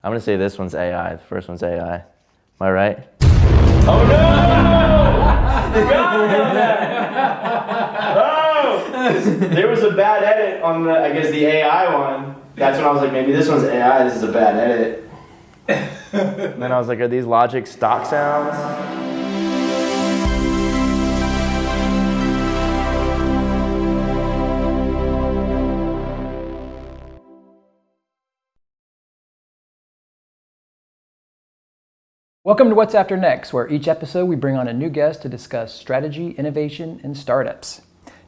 I'm gonna say this one's AI. The first one's AI. Am I right? Oh no! You got me on that! Oh! There was a bad edit on the AI one. That's when I was like, maybe this one's AI, this is a bad edit. And then I was like, are these Logic stock sounds? Welcome to What's After Next, where each episode we bring on a new guest to discuss strategy, innovation, and startups.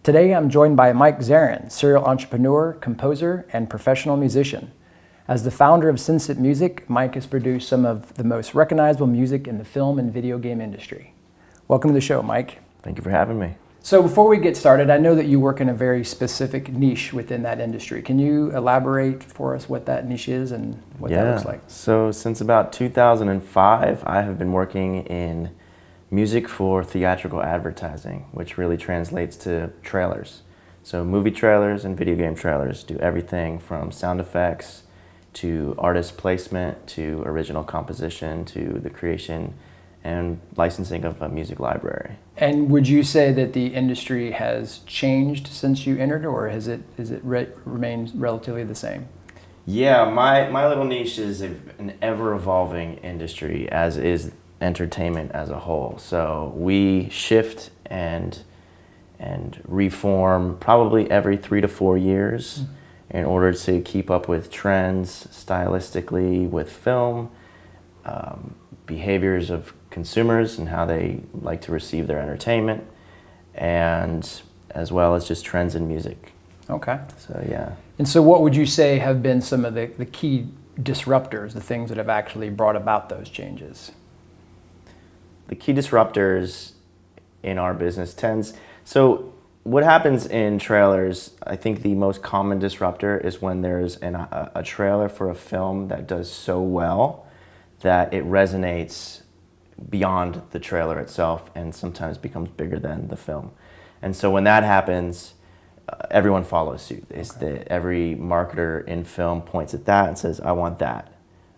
Today I'm joined by Mike Zarin, serial entrepreneur, composer, and professional musician. As the founder of Synset Music, Mike has produced some of the most recognizable music in the film and video game industry. Welcome to the show, Mike. Thank you for having me. So before we get started, I know that you work in a very specific niche within that industry. Can you elaborate for us what that niche is and what that looks like? So since about 2005, I have been working in music for theatrical advertising, which really translates to trailers. So movie trailers and video game trailers do everything from sound effects to artist placement to original composition to the creation and licensing of a music library. And would you say that the industry has changed since you entered, or has it remained relatively the same? Yeah, my little niche is an ever-evolving industry, as is entertainment as a whole. So we shift and reform probably every 3 to 4 years in order to keep up with trends stylistically with film, behaviors of consumers and how they like to receive their entertainment, and as well as just trends in music. Okay. So yeah. And so what would you say have been some of the key disruptors, the things that have actually brought about those changes? The key disruptors in our business so what happens in trailers, I think the most common disruptor is when there's a trailer for a film that does so well that it resonates beyond the trailer itself and sometimes becomes bigger than the film. And so when that happens, everyone follows suit. Every marketer in film points at that and says, I want that,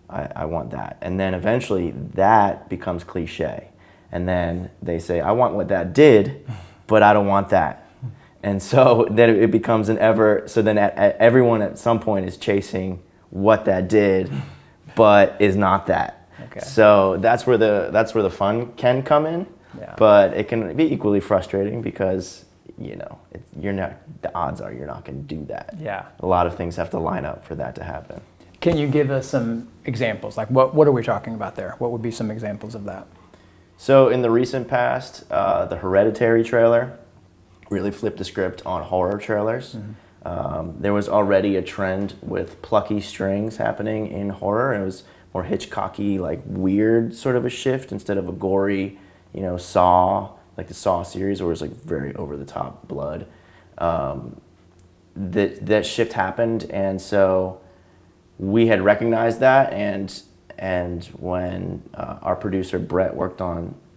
I want that. And then eventually that becomes cliche. And then they say, I want what that did, but I don't want that. And so then it becomes everyone at some point is chasing what that did, but is not that. Okay. So that's where the fun can come in, but it can be equally frustrating because the odds are you're not going to do that. Yeah. A lot of things have to line up for that to happen. Can you give us some examples? Like what are we talking about there? What would be some examples of that? So in the recent past, the Hereditary trailer really flipped the script on horror trailers. There was already a trend with plucky strings happening in horror. It was more Hitchcocky, like weird sort of a shift instead of a gory, Saw, like the Saw series, where it was like very over the top blood. That shift happened, and so we had recognized that, and when our producer Brett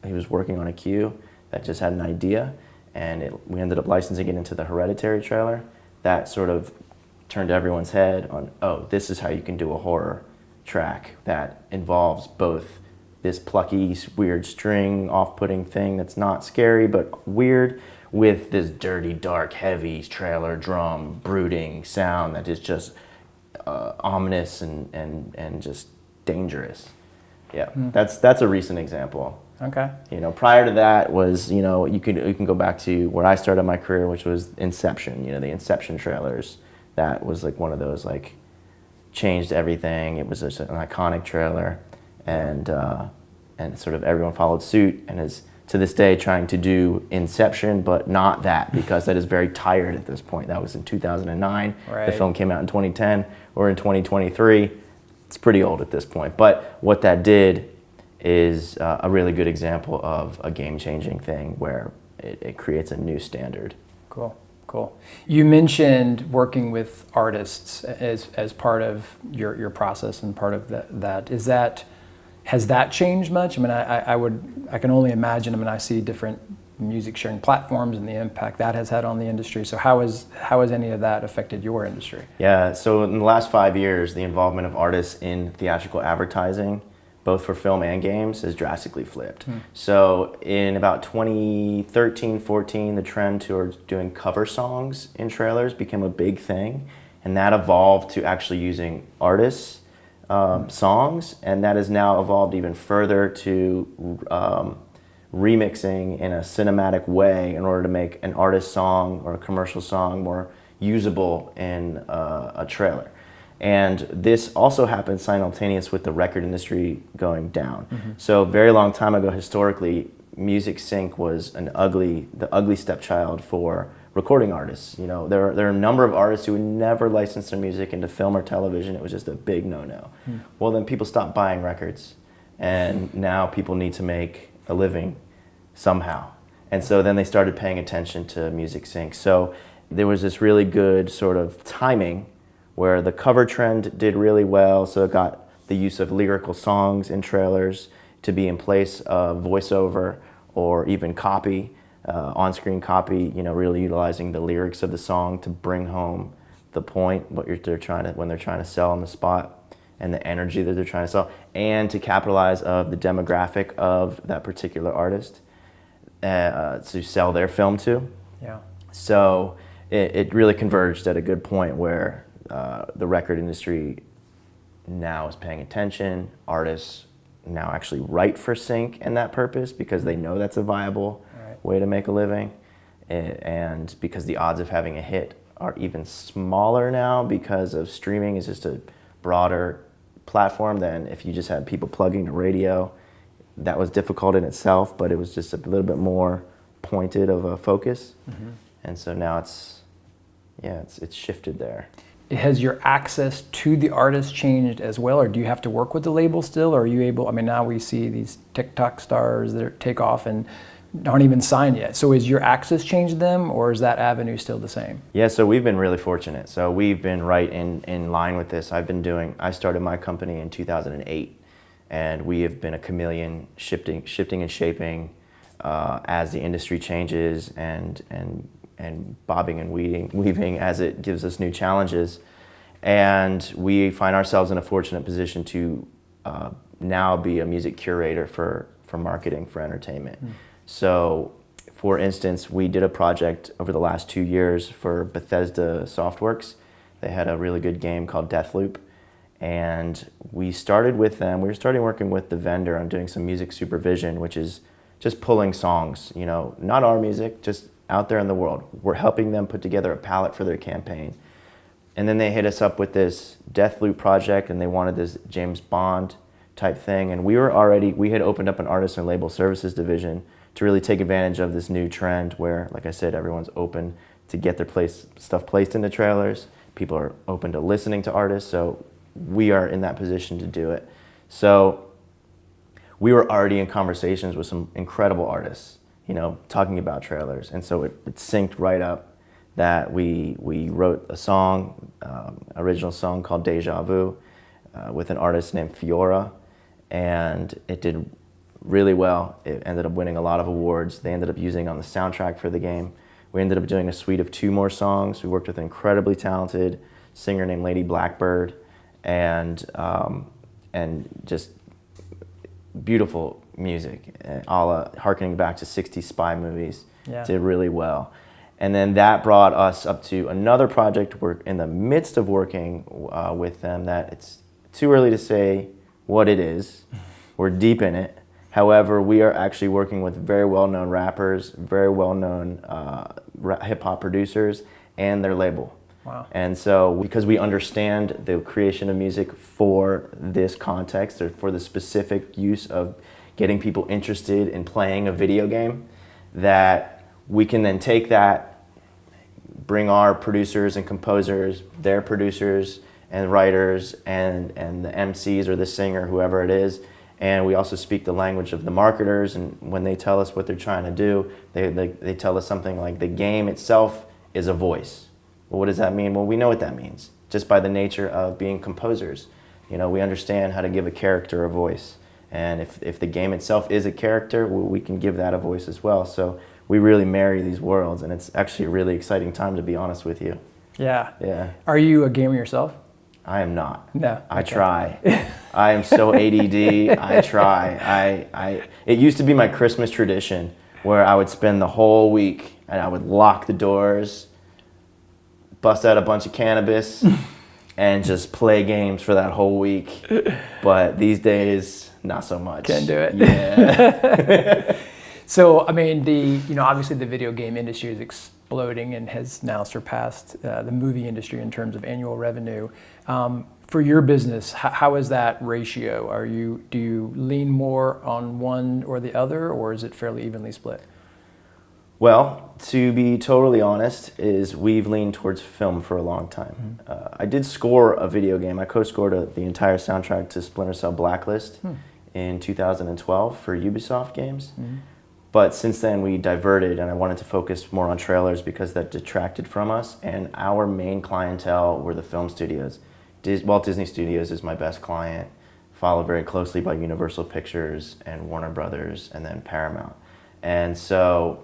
he was working on a cue that just had an idea, and we ended up licensing it into the Hereditary trailer. That sort of turned everyone's head on, oh, this is how you can do a horror track that involves both this plucky, weird string, off-putting thing that's not scary but weird, with this dirty, dark, heavy trailer drum brooding sound that is just ominous and just dangerous. Yeah, that's a recent example. Okay. Prior to that was, you can go back to where I started my career, which was Inception. The Inception trailers. That was like one of those changed everything. It was just an iconic trailer, and sort of everyone followed suit and is to this day trying to do Inception, but not that, because that is very tired at this point. That was in 2009. Right. The film came out in 2010. We're in 2023. It's pretty old at this point. But what that did is a really good example of a game-changing thing where it creates a new standard. Cool. You mentioned working with artists as part of your process and part of that. Has that changed much? I mean, I can only imagine. I see different music sharing platforms and the impact that has had on the industry. So how has any of that affected your industry? Yeah, so in the last 5 years, the involvement of artists in theatrical advertising, both for film and games, has drastically flipped. So in about 2013, 14, the trend towards doing cover songs in trailers became a big thing, and that evolved to actually using artists' songs, and that has now evolved even further to remixing in a cinematic way in order to make an artist song or a commercial song more usable in a trailer. And this also happened simultaneous with the record industry going down. So a very long time ago, historically, music sync was the ugly stepchild for recording artists. You know, there are a number of artists who would never license their music into film or television. It was just a big no-no. Well, then people stopped buying records, and now people need to make a living somehow. And so then they started paying attention to music sync. So there was this really good sort of timing where the cover trend did really well, so it got the use of lyrical songs in trailers to be in place of voiceover or even copy, on-screen copy, you know, really utilizing the lyrics of the song to bring home the point, when they're trying to sell on the spot, and the energy that they're trying to sell, and to capitalize of the demographic of that particular artist to sell their film to. Yeah. So it really converged at a good point where the record industry now is paying attention. Artists now actually write for sync and that purpose because they know that's a viable way to make a living, and because the odds of having a hit are even smaller now because of streaming is just a broader platform than if you just had people plugging to radio. That was difficult in itself, but it was just a little bit more pointed of a focus. And so now it's shifted there. Has your access to the artist changed as well, or do you have to work with the label still, or are you able, I mean, now we see these TikTok stars that take off and aren't even signed yet. So is your access changed them, or is that avenue still the same? Yeah, so we've been really fortunate. So we've been right in line with this. I started my company in 2008, and we have been a chameleon, shifting and shaping as the industry changes and bobbing and weaving as it gives us new challenges. And we find ourselves in a fortunate position to now be a music curator for marketing, for entertainment. So, for instance, we did a project over the last 2 years for Bethesda Softworks. They had a really good game called Deathloop, and we started with them. We were starting working with the vendor on doing some music supervision, which is just pulling songs, you know, not our music, just out there in the world. We're helping them put together a palette for their campaign. And then they hit us up with this Deathloop project, and they wanted this James Bond type thing. And we had opened up an artist and label services division to really take advantage of this new trend where, like I said, everyone's open to get their stuff placed into trailers. People are open to listening to artists, so we are in that position to do it. So we were already in conversations with some incredible artists, you know, talking about trailers. And so it synced right up that we wrote a song, original song called Deja Vu with an artist named Fiora, and it did really well. It ended up winning a lot of awards. They ended up using it on the soundtrack for the game. We ended up doing a suite of 2 more songs. We worked with an incredibly talented singer named Lady Blackbird, and just beautiful music, harkening back to 60s spy movies. Yeah. Did really well. And then that brought us up to another project. We're in the midst of working with them that it's too early to say what it is. We're deep in it. However, we are actually working with very well-known rappers, very well-known hip-hop producers, and their label. Wow. And so, because we understand the creation of music for this context, or for the specific use of getting people interested in playing a video game, that we can then take that, bring our producers and composers, their producers and writers, and the MCs or the singer, whoever it is, and we also speak the language of the marketers, and when they tell us what they're trying to do, they tell us something like the game itself is a voice. Well, what does that mean? Well, we know what that means, just by the nature of being composers. You know, we understand how to give a character a voice. And if the game itself is a character, well, we can give that a voice as well. So we really marry these worlds, and it's actually a really exciting time, to be honest with you. Yeah. Yeah. Are you a gamer yourself? I am not. No. I Okay. try. I am so ADD. I try. It used to be my Christmas tradition where I would spend the whole week and I would lock the doors, bust out a bunch of cannabis, and just play games for that whole week. But these days, not so much. Can't do it. Yeah. So, I mean, obviously the video game industry is exploding and has now surpassed the movie industry in terms of annual revenue. For your business, how is that ratio? Do you lean more on one or the other, or is it fairly evenly split? Well, to be totally honest, we've leaned towards film for a long time. I did score a video game. I co-scored the entire soundtrack to Splinter Cell Blacklist in 2012 for Ubisoft games. But since then we diverted, and I wanted to focus more on trailers because that detracted from us, and our main clientele were the film studios. Walt Disney Studios is my best client, followed very closely by Universal Pictures and Warner Brothers and then Paramount. And so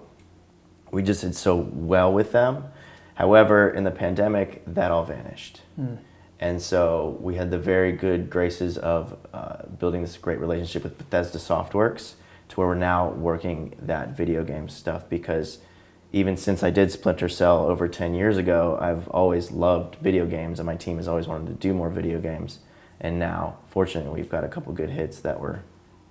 we just did so well with them. However, in the pandemic, that all vanished. And so we had the very good graces of building this great relationship with Bethesda Softworks, to where we're now working that video game stuff, because even since I did Splinter Cell over 10 years ago, I've always loved video games, and my team has always wanted to do more video games. And now, fortunately, we've got a couple good hits that we're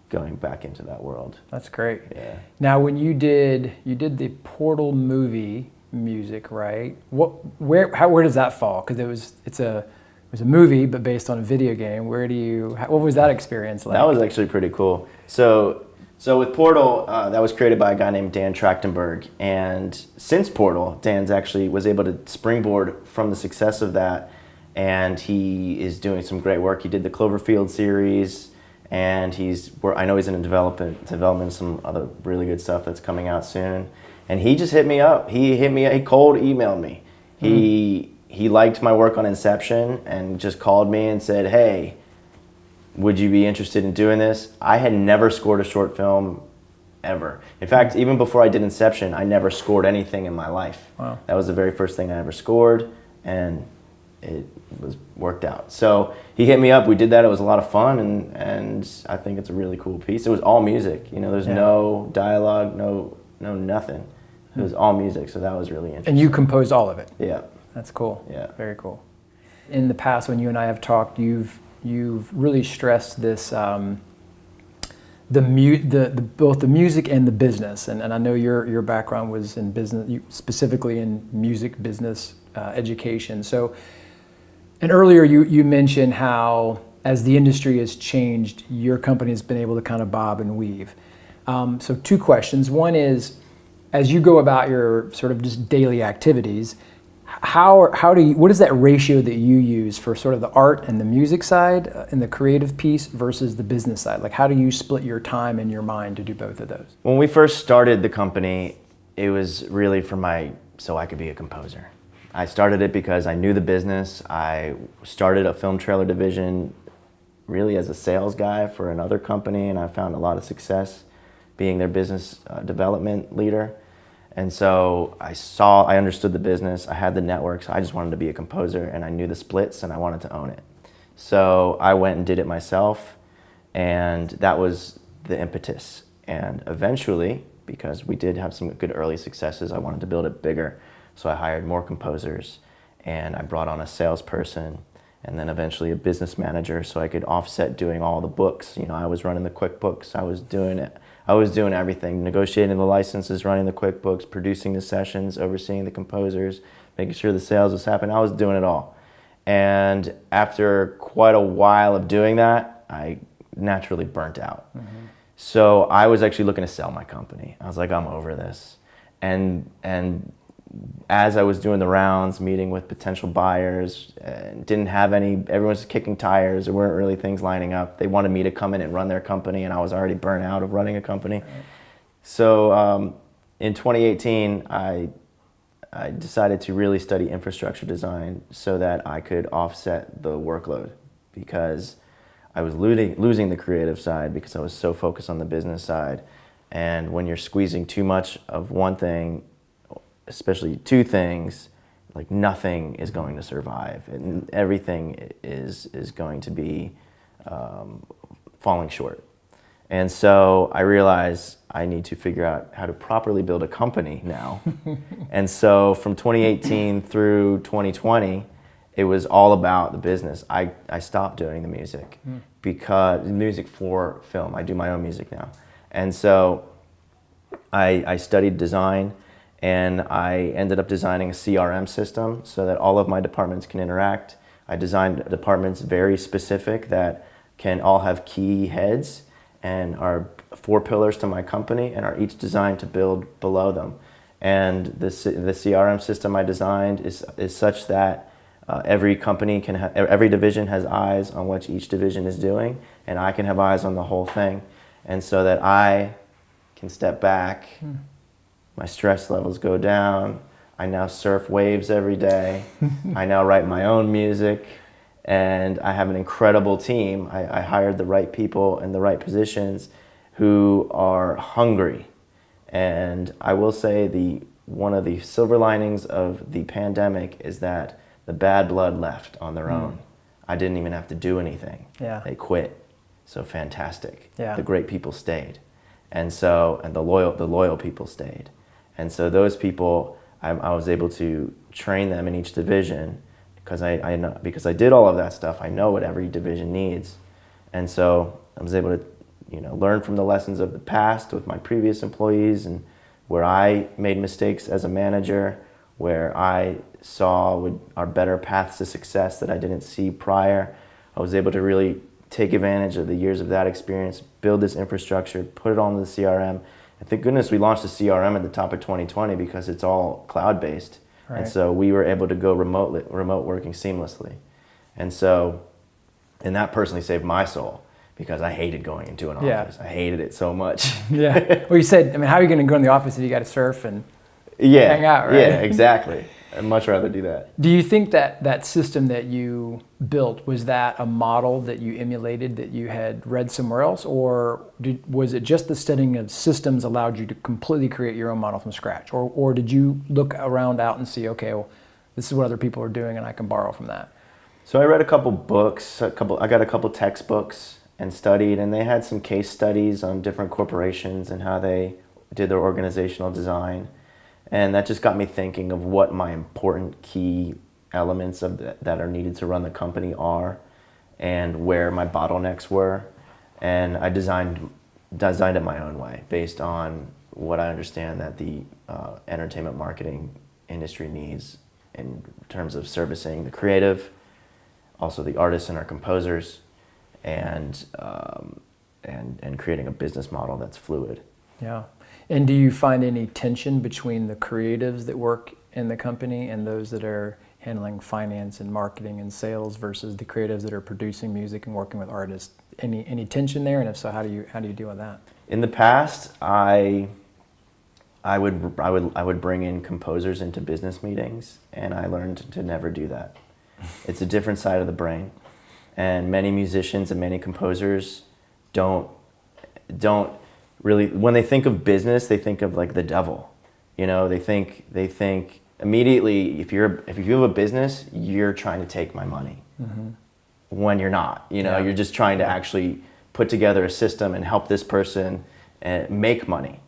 going back into that world. That's great. Yeah. Now, when you did the Portal movie music, right? Where does that fall? Because it was a movie, but based on a video game. What was that experience like? That was actually pretty cool. So with Portal, that was created by a guy named Dan Trachtenberg, and since Portal, Dan's actually was able to springboard from the success of that, and he is doing some great work. He did the Cloverfield series, and I know he's in development of some other really good stuff that's coming out soon. And he just hit me up. He cold emailed me. He liked my work on Inception and just called me and said, "Hey, would you be interested in doing this?" I had never scored a short film ever. In fact, even before I did Inception, I never scored anything in my life. Wow. That was the very first thing I ever scored, and it was worked out. So he hit me up, we did that, it was a lot of fun, and I think it's a really cool piece. It was all music, there's no dialogue, no nothing. It was all music, so that was really interesting. And you composed all of it? Yeah. That's cool. Yeah. Very cool. In the past, when you and I have talked, you've really stressed this, both the music and the business, and I know your background was in business, specifically in music business education. So, and earlier you mentioned how as the industry has changed, your company has been able to kind of bob and weave. So two questions. One is, as you go about your sort of just daily activities, what is that ratio that you use for sort of the art and the music side and the creative piece versus the business side? Like, how do you split your time and your mind to do both of those? When we first started the company, it was really so I could be a composer. I started it because I knew the business. I started a film trailer division really as a sales guy for another company, and I found a lot of success being their business development leader. And so I understood the business, I had the network, so I just wanted to be a composer, and I knew the splits and I wanted to own it. So I went and did it myself, and that was the impetus. And eventually, because we did have some good early successes, I wanted to build it bigger. So I hired more composers, and I brought on a salesperson, and then eventually a business manager so I could offset doing all the books. I was running the QuickBooks, I was doing everything, negotiating the licenses, running the QuickBooks, producing the sessions, overseeing the composers, making sure the sales was happening. I was doing it all. And after quite a while of doing that, I naturally burnt out. Mm-hmm. So I was actually looking to sell my company. I was like, I'm over this. And as I was doing the rounds, meeting with potential buyers, everyone was kicking tires, there weren't really things lining up. They wanted me to come in and run their company, and I was already burnt out of running a company. Right. So in 2018, I decided to really study infrastructure design so that I could offset the workload, because I was losing the creative side because I was so focused on the business side. And when you're squeezing too much of one thing, especially two things, like nothing is going to survive, and everything is going to be falling short. And so I realized I need to figure out how to properly build a company now. And so from 2018 through 2020, it was all about the business. I stopped doing the music because music for film. I do my own music now. And so I studied design, and I ended up designing a CRM system so that all of my departments can interact. I designed departments very specific that can all have key heads and are 4 pillars to my company and are each designed to build below them. And the CRM system I designed is such that every company can every division has eyes on what each division is doing, and I can have eyes on the whole thing. And so that I can step back, my stress levels go down, I now surf waves every day, I now write my own music, and I have an incredible team. I hired the right people in the right positions who are hungry. And I will say one of the silver linings of the pandemic is that the bad blood left on their own. I didn't even have to do anything. Yeah. They quit. So fantastic. Yeah. The great people stayed. And the loyal people stayed. And so those people, I was able to train them in each division because I know, because I did all of that stuff. I know what every division needs. And so I was able to learn from the lessons of the past with my previous employees, and where I made mistakes as a manager, where I saw our better paths to success that I didn't see prior. I was able to really take advantage of the years of that experience, build this infrastructure, put it on the CRM. And thank goodness we launched the CRM at the top of 2020 because it's all cloud-based. Right. And so we were able to go remote working seamlessly. And that personally saved my soul because I hated going into an office. I hated it so much. Yeah. Well, you said, how are you going to go in the office if you got to surf and Yeah, hang out, right? Yeah, exactly. I'd much rather do that. Do you think that system that you built, was that a model that you emulated that you had read somewhere else, or was it just the studying of systems allowed you to completely create your own model from scratch? Or did you look around out and see, okay, well, this is what other people are doing and I can borrow from that? So I read a couple books, I got a couple textbooks and studied, and they had some case studies on different corporations and how they did their organizational design. And that just got me thinking of what my important key elements that are needed to run the company are, and where my bottlenecks were. And I designed it my own way based on what I understand that the entertainment marketing industry needs in terms of servicing the creative, also the artists and our composers, and creating a business model that's fluid. Yeah. And do you find any tension between the creatives that work in the company and those that are handling finance and marketing and sales versus the creatives that are producing music and working with artists? Any tension there? And if so, how do you deal with that? In the past, I would bring in composers into business meetings, and I learned to never do that. It's a different side of the brain, and many musicians and many composers don't really, when they think of business, they think of like the devil. They think immediately, if you have a business, you're trying to take my money. Mm-hmm. When you're not. You're just trying to actually put together a system and help this person make money.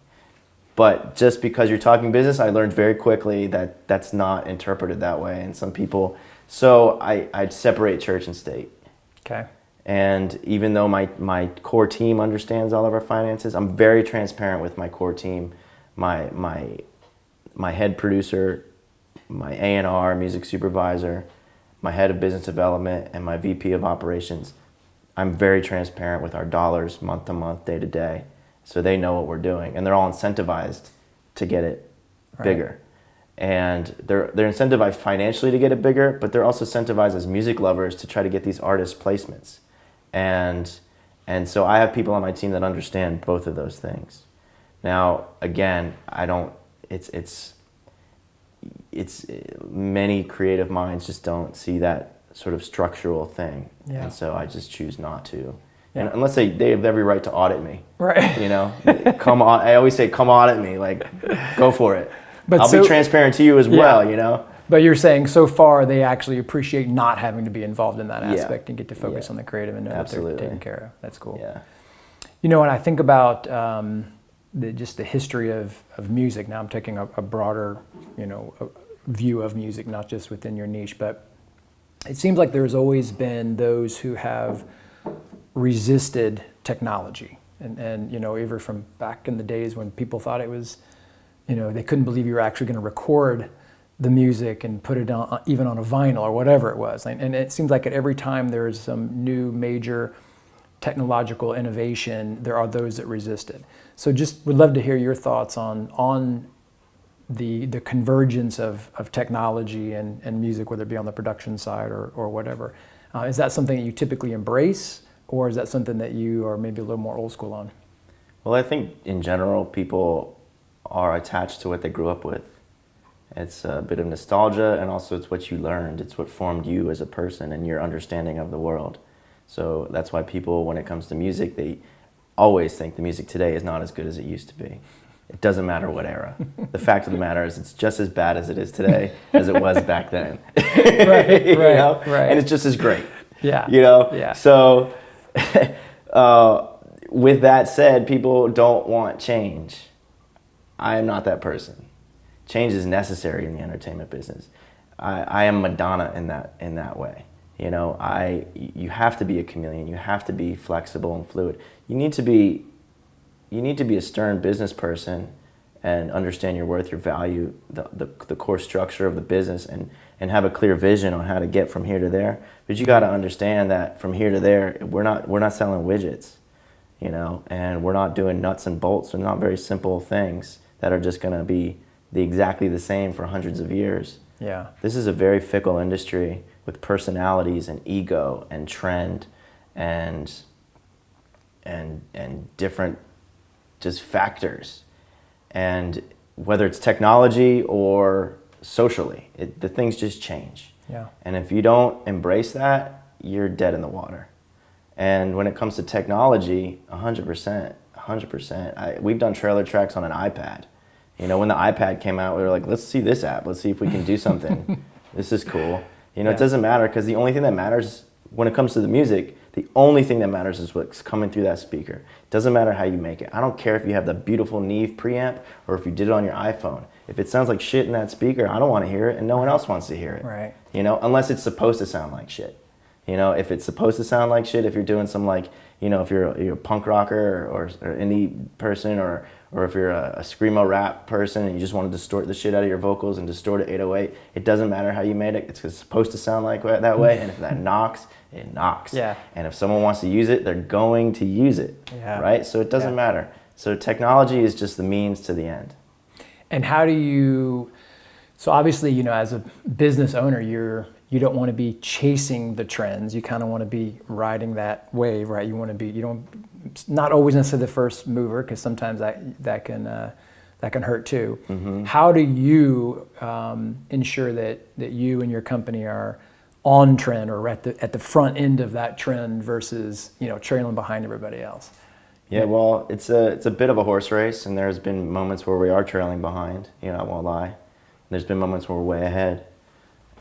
But just because you're talking business, I learned very quickly that that's not interpreted that way. And some people, so I'd separate church and state. Okay. And even though my core team understands all of our finances, I'm very transparent with my core team, my head producer, my A&R, music supervisor, my head of business development, and my VP of operations. I'm very transparent with our dollars month to month, day to day, so they know what we're doing, and they're all incentivized to get it bigger. And they're incentivized financially to get it bigger, but they're also incentivized as music lovers to try to get these artist placements. And so I have people on my team that understand both of those things. Now, again, it's many creative minds just don't see that sort of structural thing. Yeah. And so I just choose not to And unless they have every right to audit me. Right. You know, come on. I always say, come audit me. Like, go for it. But I'll be transparent to you as well, you know? But you're saying so far they actually appreciate not having to be involved in that aspect and get to focus on the creative and know that they're taken care of. That's cool. Yeah. You know, when I think about just the history of music, now I'm taking a broader, you know, view of music, not just within your niche, but it seems like there's always been those who have resisted technology. And you know, even from back in the days when people thought it was, you know, they couldn't believe you were actually going to record the music and put it on, even on a vinyl or whatever it was. And it seems like at every time there's some new major technological innovation, there are those that resist it. So just would love to hear your thoughts on the convergence of technology and music, whether it be on the production side or whatever. Is that something that you typically embrace, or is that something that you are maybe a little more old school on? Well, I think in general, people are attached to what they grew up with. It's a bit of nostalgia, and also it's what you learned. It's what formed you as a person and your understanding of the world. So that's why people, when it comes to music, they always think the music today is not as good as it used to be. It doesn't matter what era. The fact of the matter is it's just as bad as it is today as it was back then. Right, You know? right. And it's just as great. Yeah. You know? Yeah. So with that said, people don't want change. I am not that person. Change is necessary in the entertainment business. I am Madonna in that way. You know, you have to be a chameleon. You have to be flexible and fluid. You need to be a stern business person and understand your worth, your value, the core structure of the business, and have a clear vision on how to get from here to there. But you got to understand that from here to there, we're not selling widgets, you know, and we're not doing nuts and bolts. They're not very simple things that are just going to be exactly the same for hundreds of years. Yeah. This is a very fickle industry with personalities and ego and trend and different just factors. And whether it's technology or socially, the things just change. Yeah. And if you don't embrace that, you're dead in the water. And when it comes to technology, 100%. We've done trailer tracks on an iPad. You know, when the iPad came out, we were like, let's see this app. Let's see if we can do something. This is cool. You know, It doesn't matter, because the only thing that matters when it comes to the music, the only thing that matters is what's coming through that speaker. It doesn't matter how you make it. I don't care if you have the beautiful Neve preamp or if you did it on your iPhone. If it sounds like shit in that speaker, I don't want to hear it, and no one else wants to hear it. Right. You know, unless it's supposed to sound like shit. You know, if it's supposed to sound like shit, if you're doing some, like, you know, if you're a punk rocker or indie person, or if you're a screamo rap person and you just want to distort the shit out of your vocals and distort it 808, it doesn't matter how you made it. It's supposed to sound like that way, and if that knocks, it knocks. Yeah. And if someone wants to use it, they're going to use it. Yeah. Right? So it doesn't matter. So technology is just the means to the end. And how do you, so obviously, you know, as a business owner, you don't want to be chasing the trends. You kind of want to be riding that wave, right? You want to be, not always necessarily the first mover, because sometimes that can hurt too. Mm-hmm. How do you ensure that you and your company are on trend, or at the front end of that trend, versus, you know, trailing behind everybody else? Yeah, well, it's a bit of a horse race, and there's been moments where we are trailing behind. You know, I won't lie. There's been moments where we're way ahead,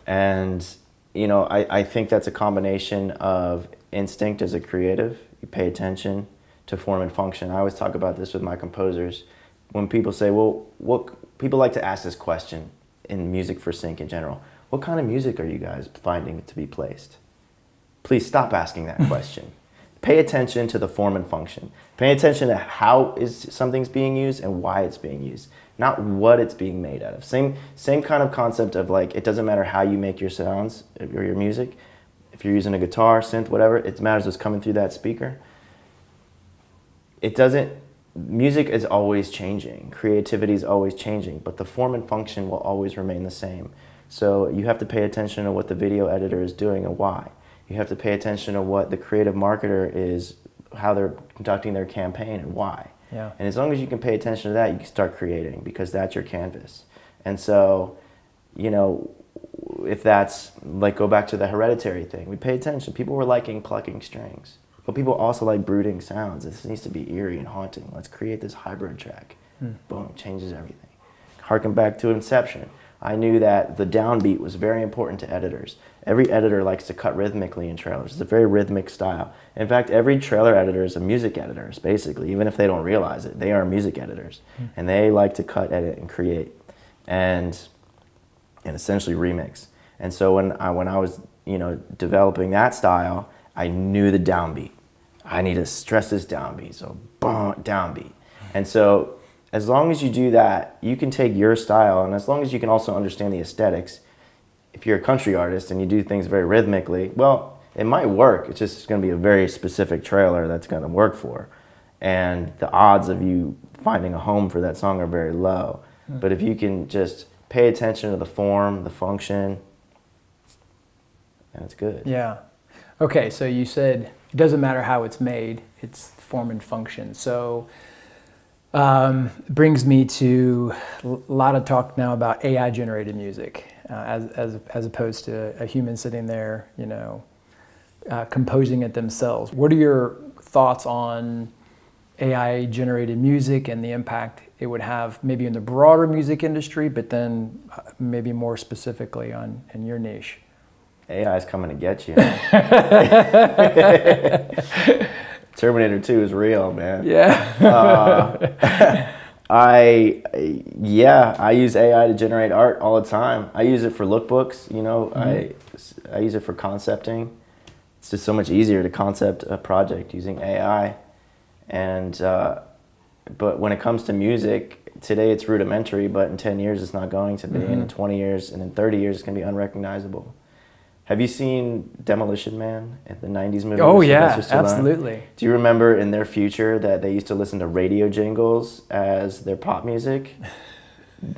and you know, I think that's a combination of instinct as a creative. You pay attention to form and function. I always talk about this with my composers. When people say, well, people like to ask this question in music for sync in general. What kind of music are you guys finding to be placed? Please stop asking that question. Pay attention to the form and function. Pay attention to how something's being used and why it's being used, not what it's being made out of. Same kind of concept of, like, it doesn't matter how you make your sounds or your music. If you're using a guitar, synth, whatever, it matters what's coming through that speaker. Music is always changing. Creativity is always changing, but the form and function will always remain the same. So you have to pay attention to what the video editor is doing and why. You have to pay attention to what the creative marketer is, how they're conducting their campaign and why. Yeah. And as long as you can pay attention to that, you can start creating, because that's your canvas. And so, you know, if that's, like, go back to the Hereditary thing, we pay attention. People were liking plucking strings. But people also like brooding sounds. This needs to be eerie and haunting. Let's create this hybrid track. Boom, changes everything. Harken back to Inception. I knew that the downbeat was very important to editors. Every editor likes to cut rhythmically in trailers. It's a very rhythmic style. In fact, every trailer editor is a music editor, basically. Even if they don't realize it, they are music editors. And they like to cut, edit, and create, and essentially remix. And so when I was, developing that style, I knew the downbeat. I need to stress this downbeat, so boom, downbeat. And so as long as you do that, you can take your style, and as long as you can also understand the aesthetics, if you're a country artist and you do things very rhythmically, well, it might work. It's just going to be a very specific trailer that's going to work for. And the odds of you finding a home for that song are very low. But if you can just pay attention to the form, the function, and it's good. Yeah. Okay, so you said it doesn't matter how it's made, it's form and function. So brings me to a lot of talk now about AI generated music, as opposed to a human sitting there, composing it themselves. What are your thoughts on AI generated music and the impact it would have maybe in the broader music industry, but then maybe more specifically in your niche? AI is coming to get you. Terminator 2 is real, man. Yeah. I use AI to generate art all the time. I use it for lookbooks, I use it for concepting. It's just so much easier to concept a project using AI. And but when it comes to music, today it's rudimentary, but in 10 years it's not going to be, and in 20 years and in 30 years it's going to be unrecognizable. Have you seen Demolition Man, the 90s movie? Oh yeah, absolutely. Do you remember in their future that they used to listen to radio jingles as their pop music?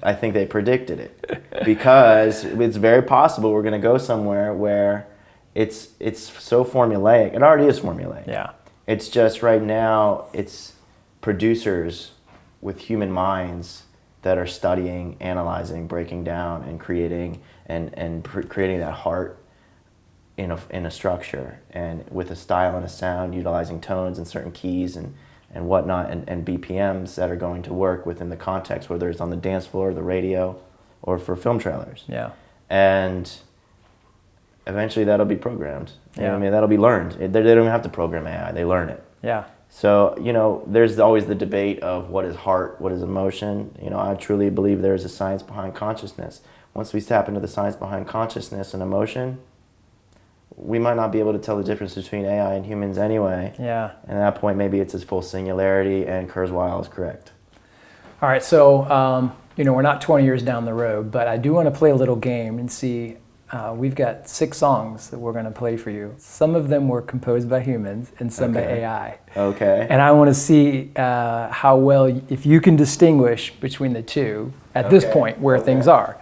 I think they predicted it, because it's very possible we're going to go somewhere where it's so formulaic. It already is formulaic. Yeah. It's just right now it's producers with human minds that are studying, analyzing, breaking down, and creating creating that heart in a structure, and with a style and a sound, utilizing tones and certain keys and whatnot, and BPMs that are going to work within the context, whether it's on the dance floor, the radio, or for film trailers. Yeah. And eventually that'll be programmed. Yeah. That'll be learned. They don't even have to program AI, they learn it. Yeah. So, there's always the debate of what is heart, what is emotion. I truly believe there is a science behind consciousness. Once we tap into the science behind consciousness and emotion, we might not be able to tell the difference between AI and humans anyway. Yeah. And at that point, maybe it's its full singularity, and Kurzweil is correct. All right, so we're not 20 years down the road, but I do want to play a little game and see. We've got 6 songs that we're going to play for you. Some of them were composed by humans and some by AI. Okay. And I want to see how well, if you can distinguish between the two at this point where things are.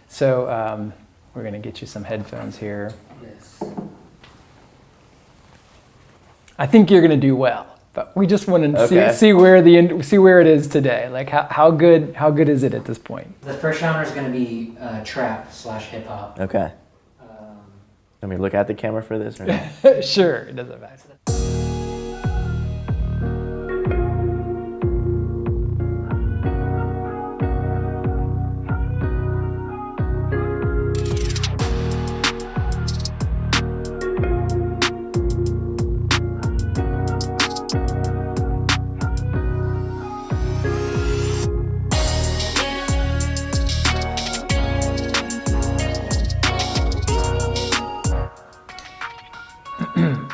So we're going to get you some headphones here. Yes. I think you're going to do well, but we just want to Okay. see where it is today. Like how good is it at this point? The first genre is going to be trap / hip hop. Okay. Let me look at the camera for this or not? Sure, it doesn't matter.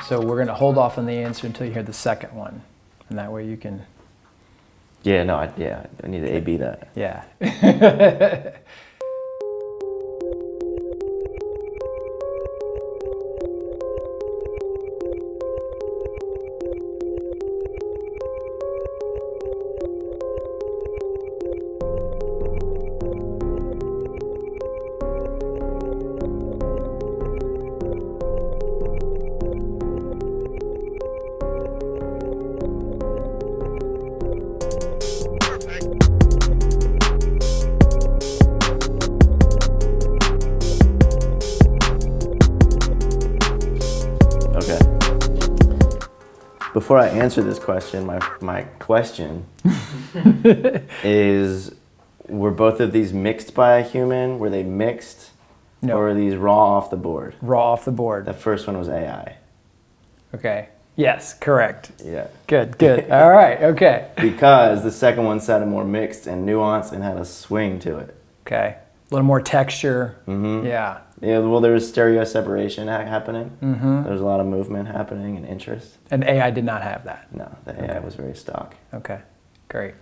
So we're going to hold off on the answer until you hear the second one, and that way you can. I need to A/B that. Yeah. before I answer this question, my question is, were both of these mixed by a human? Were they mixed? No. Or are these raw off the board? Raw off the board. The first one was AI. Okay. Yes, correct. Yeah. Good. All right, okay. Because the second one sounded more mixed and nuanced and had a swing to it. Okay. A little more texture. Mm-hmm. Yeah. Yeah, well, there was stereo separation happening. Mm-hmm. There was a lot of movement happening and interest. And AI did not have that. No, the AI was very stock. Okay, great.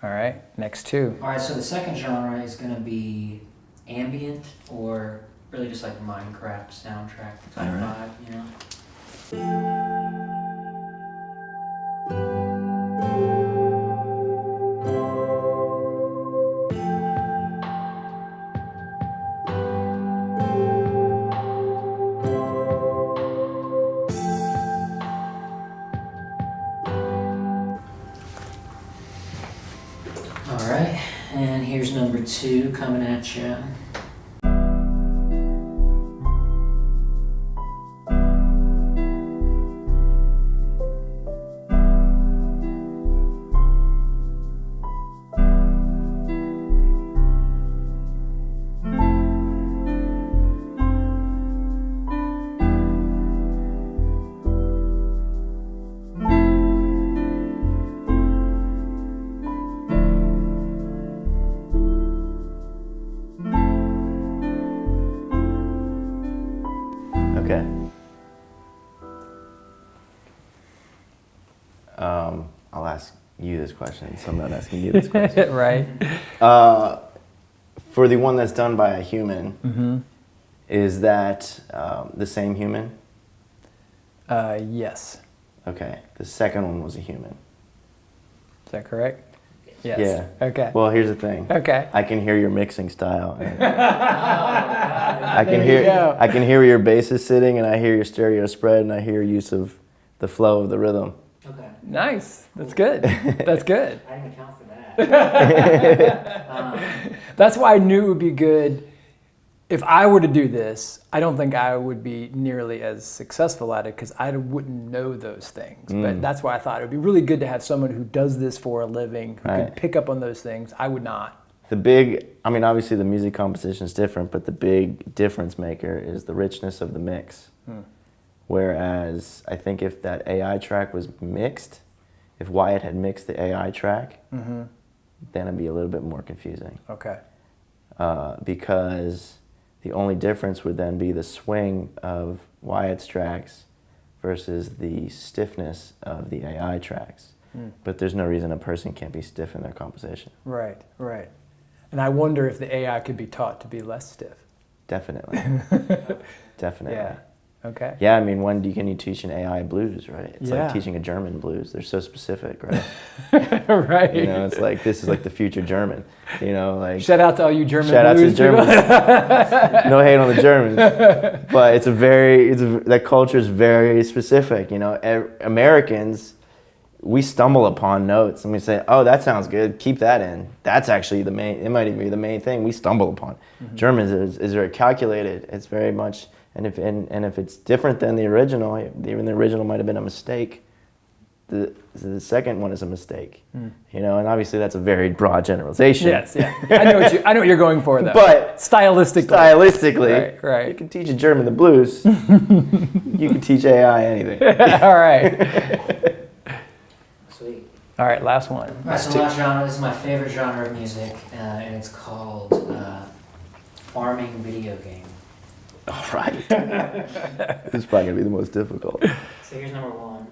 All right, next two. All right, so the second genre is going to be ambient or really just like Minecraft soundtrack type vibe, you know? All right, and here's number 2 coming at you. Okay. I'll ask you this question, so I'm not asking you this question. Right. For the one that's done by a human, is that the same human? Yes. Okay. The second one was a human. Is that correct? Yes. Yeah. Okay. Well, here's the thing. Okay. I can hear your mixing style. I There you go. can hear where your bass is sitting, and I hear your stereo spread, and I hear use of the flow of the rhythm. Okay. Nice. That's good. That's good. I didn't account for that. That's why I knew it would be good. If I were to do this, I don't think I would be nearly as successful at it because I wouldn't know those things. But that's why I thought it would be really good to have someone who does this for a living, who Right. could pick up on those things. I would not. Obviously the music composition is different, but the big difference maker is the richness of the mix. Whereas I think if that AI track was mixed, if Wyatt had mixed the AI track, then it'd be a little bit more confusing. Okay. Because the only difference would then be the swing of Wyatt's tracks versus the stiffness of the AI tracks. But there's no reason a person can't be stiff in their composition. Right, right. And I wonder if the AI could be taught to be less stiff. Definitely. Definitely. Yeah. Okay. Yeah, I mean, can you teach an AI blues, right? It's Yeah. like teaching a German blues. They're so specific, right? Right. You know, it's like, this is like the future German. You know, like... Shout out to all you German Shout out to blues people. Germans. No hate on the Germans. But that culture is very specific. You know, Americans, we stumble upon notes and we say, oh, that sounds good, keep that in. That's actually it might even be the main thing we stumble upon. Germans is very calculated. It's very much, and if it's different than the original, even the original might have been a mistake, the second one is a mistake. You know, and obviously that's a very broad generalization. Yes, yeah. I know what you're going for though. But stylistically. Right. You can teach a German the blues. You can teach AI anything. All right. Sweet. All right, last one. All right, so the last genre, this is my favorite genre of music, and it's called farming video game. All right. This is probably going to be the most difficult. So here's number 1.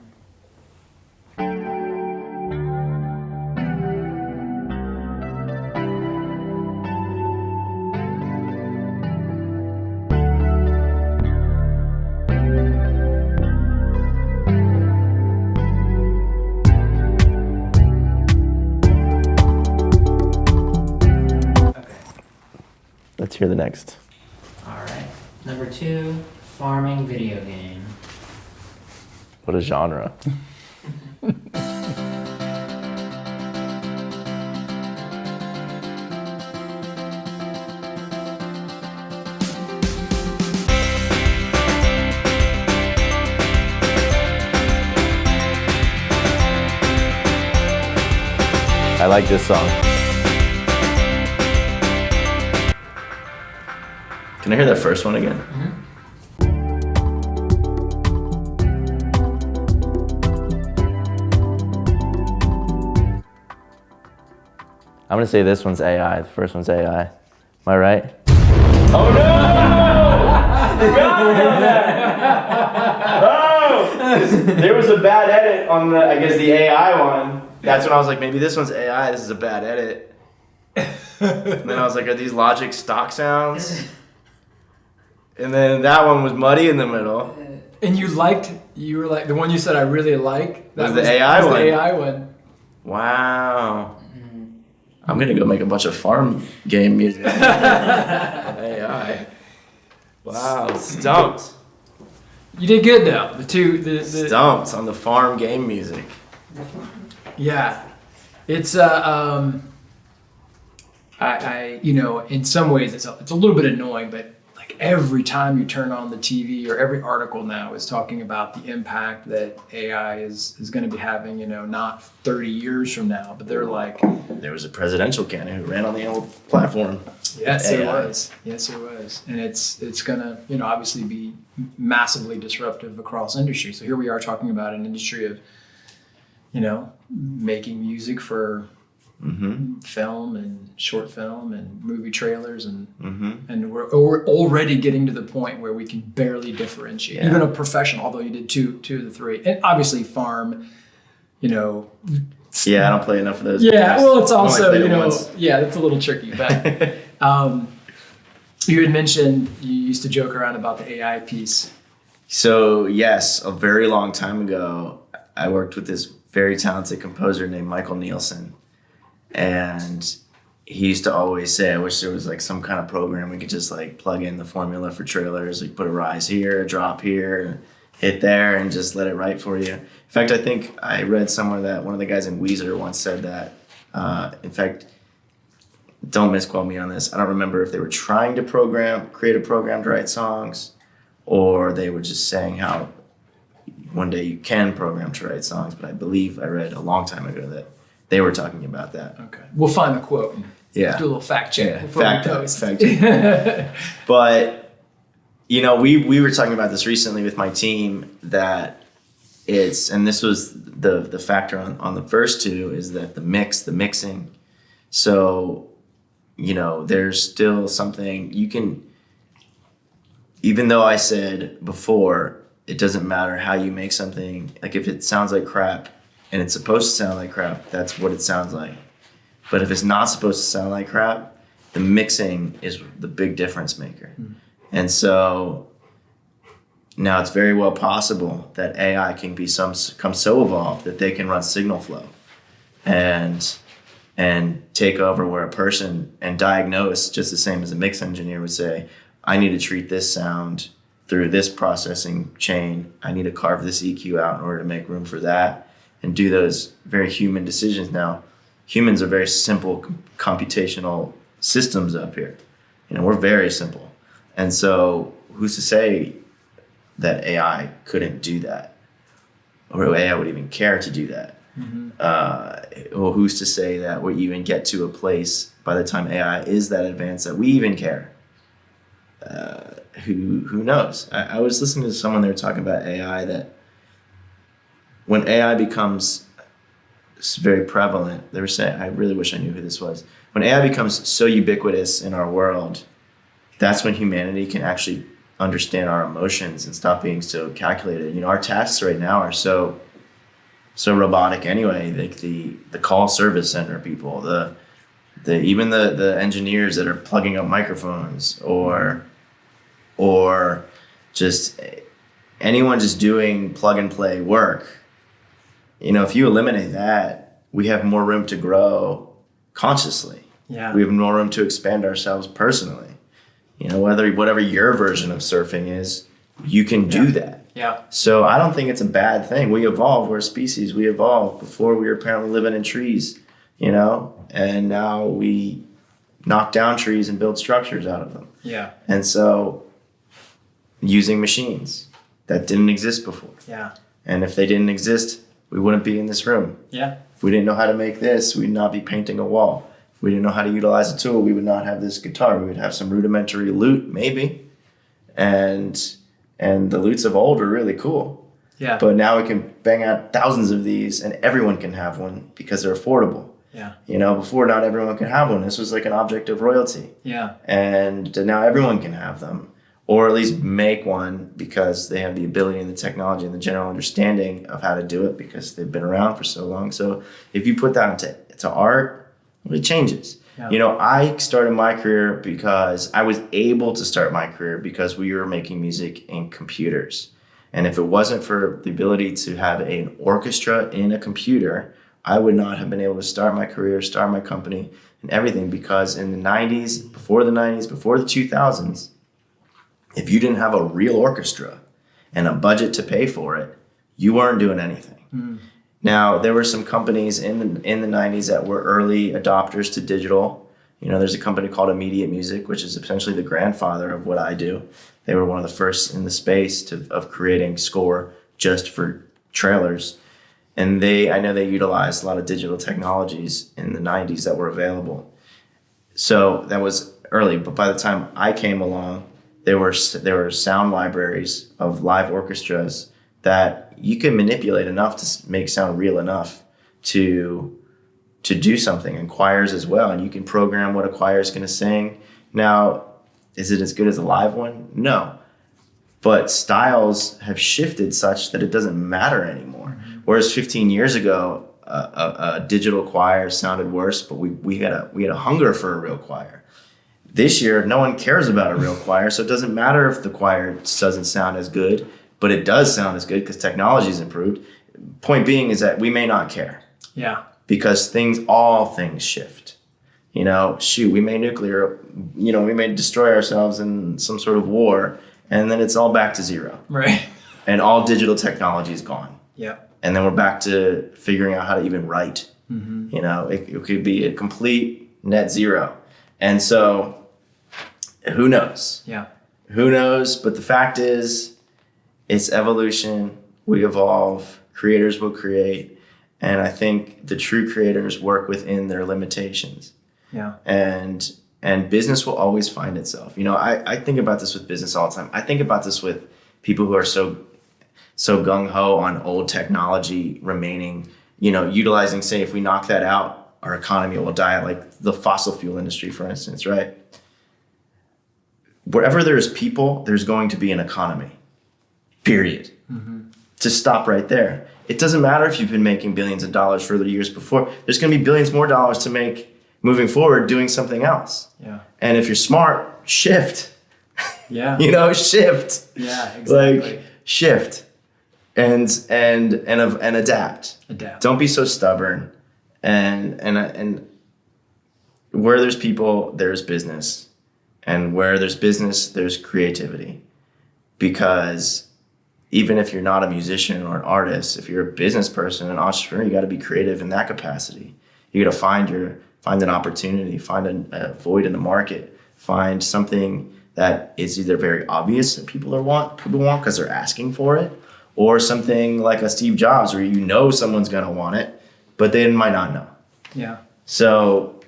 Let's hear the next. All right. Number 2, farming video game. What a genre. I like this song. Can I hear that first one again? I'm gonna say this one's AI. The first one's AI. Am I right? Oh no! Oh! There was a bad edit on the, I guess, the AI one. That's when I was like, maybe this one's AI. This is a bad edit. And then I was like, are these Logic stock sounds? And then that one was muddy in the middle. And you were like, the one you said I really like? That was the AI one. The AI one. Wow. I'm gonna go make a bunch of farm game music. AI. Wow, stumped. You did good though. Stumped on the farm game music. Yeah. It's I you know, in some ways it's a little bit annoying, but like every time you turn on the TV or every article now is talking about the impact that AI is going to be having, you know, not 30 years from now, but they're like, there was a presidential candidate who ran on the old platform. Yes, AI. it was. Yes, it was. And it's going to, you know, obviously be massively disruptive across industry. So here we are talking about an industry of, you know, making music for film and short film and movie trailers and we're already getting to the point where we can barely differentiate. Even a professional, although you did two of the three, and obviously farm, you know. Yeah, I don't play enough of those. Yeah, games. well, it's also, you know, once. yeah, that's a little tricky. But you had mentioned you used to joke around about the AI piece. So yes, a very long time ago, I worked with this very talented composer named Michael Nielsen. And he used to always say, I wish there was like some kind of program we could just like plug in the formula for trailers, like put a rise here, a drop here, hit there, and just let it write for you. In fact, I think I read somewhere that one of the guys in Weezer once said that. In fact, don't misquote me on this. I don't remember if they were trying to create a program to write songs, or they were just saying how one day you can program to write songs. But I believe I read a long time ago that they were talking about that. Okay. We'll find the quote. Yeah. Do a little fact check. Yeah, before fact we check, post. fact check. But, you know, we were talking about this recently with my team that it's, and this was the factor on the first two, is that the mixing. So, you know, there's still something you can, even though I said before, it doesn't matter how you make something, like if it sounds like crap, and it's supposed to sound like crap, that's what it sounds like. But if it's not supposed to sound like crap, the mixing is the big difference maker. And so now it's very well possible that AI can become so evolved that they can run signal flow and take over where a person and diagnose, just the same as a mix engineer would say, I need to treat this sound through this processing chain. I need to carve this EQ out in order to make room for that, and do those very human decisions. Now, humans are very simple computational systems up here. You know, we're very simple. And so who's to say that AI couldn't do that? Or AI would even care to do that? Or who's to say that we even get to a place by the time AI is that advanced that we even care? Who knows? I was listening to someone, they were talking about AI, that when AI becomes very prevalent, they were saying, I really wish I knew who this was. When AI becomes so ubiquitous in our world, that's when humanity can actually understand our emotions and stop being so calculated. You know, our tasks right now are so robotic anyway. Like the call service center people, even the engineers that are plugging up microphones, or just anyone just doing plug and play work. You know, if you eliminate that, we have more room to grow consciously. Yeah. We have more room to expand ourselves personally. You know, whatever your version of surfing is, you can do that. Yeah. So I don't think it's a bad thing. We evolved. We're a species. We evolved. Before we were apparently living in trees, you know, and now we knock down trees and build structures out of them. Yeah. And so using machines that didn't exist before. Yeah. And if they didn't exist, we wouldn't be in this room. Yeah. If we didn't know how to make this, we'd not be painting a wall. If we didn't know how to utilize a tool, we would not have this guitar. We would have some rudimentary lute, maybe. And the lutes of old were really cool. Yeah. But now we can bang out thousands of these and everyone can have one because they're affordable. Yeah. You know, before not everyone could have one. This was like an object of royalty. Yeah. And now everyone can have them, or at least make one because they have the ability and the technology and the general understanding of how to do it because they've been around for so long. So if you put that into art, well, it changes. Yeah. You know, I started my career because I was able to start my career because we were making music in computers. And if it wasn't for the ability to have an orchestra in a computer, I would not have been able to start my career, start my company, and everything, because in the 90s, before the 2000s, if you didn't have a real orchestra and a budget to pay for it, you weren't doing anything. Mm. Now, there were some companies in the 90s that were early adopters to digital. You know, there's a company called Immediate Music, which is essentially the grandfather of what I do. They were one of the first in the space of creating score just for trailers. And I know they utilized a lot of digital technologies in the 90s that were available. So that was early, but by the time I came along, there were sound libraries of live orchestras that you can manipulate enough to make sound real enough to do something, and choirs as well. And you can program what a choir is going to sing. Now, is it as good as a live one? No. But styles have shifted such that it doesn't matter anymore. Whereas 15 years ago, a digital choir sounded worse, but we had a hunger for a real choir. This year, no one cares about a real choir, so it doesn't matter if the choir doesn't sound as good, but it does sound as good because technology's improved. Point being is that we may not care. Yeah. Because all things shift. You know, we may we may destroy ourselves in some sort of war, and then it's all back to zero. Right. And all digital technology is gone. Yeah. And then we're back to figuring out how to even write. Mm-hmm. You know, it could be a complete net zero. And so, who knows? Yeah. Who knows? But the fact is, it's evolution. We evolve. Creators will create. And I think the true creators work within their limitations. Yeah. And business will always find itself. You know, I think about this with business all the time. I think about this with people who are so gung-ho on old technology remaining, you know, utilizing, say, if we knock that out, our economy will die, like the fossil fuel industry, for instance, right? Wherever there's people, there's going to be an economy, period. Mm-hmm. Just stop right there. It doesn't matter if you've been making billions of dollars for the years before. There's going to be billions more dollars to make moving forward doing something else. Yeah. And if you're smart, shift. Yeah. You know, shift. Yeah, exactly. Like, shift. And adapt. Adapt. Don't be so stubborn. And where there's people, there's business. And where there's business, there's creativity. Because even if you're not a musician or an artist, if you're a business person, an entrepreneur, you got to be creative in that capacity. You got to find an opportunity, find a void in the market, find something that is either very obvious that people want because they're asking for it, or something like a Steve Jobs where you know someone's going to want it, but they might not know. Yeah. So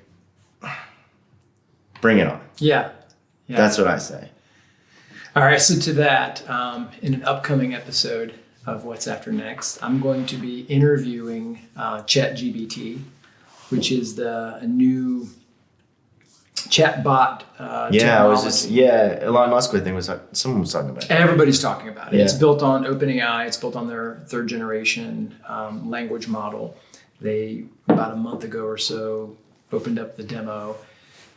bring it on. Yeah. Yeah. That's what I say. All right. So to that, in an upcoming episode of What's After Next, I'm going to be interviewing ChatGPT, which is a new chatbot technology. Elon Musk, I think, someone was talking about it. Everybody's talking about it. Yeah. It's built on OpenAI. It's built on their third generation language model. They, about a month ago or so, opened up the demo.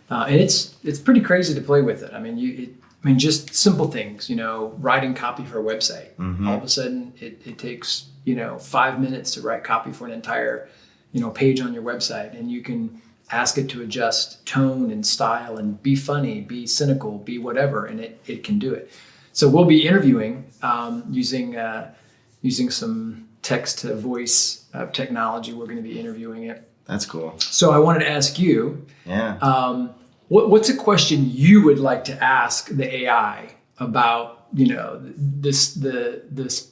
And it's pretty crazy to play with it. I mean, just simple things, you know, writing copy for a website. Mm-hmm. All of a sudden, it takes, 5 minutes to write copy for an entire, page on your website. And you can ask it to adjust tone and style and be funny, be cynical, be whatever, and it can do it. So we'll be interviewing using some text-to-voice technology. We're going to be interviewing it. That's cool. So I wanted to ask you, Yeah. what's a question you would like to ask the AI about, this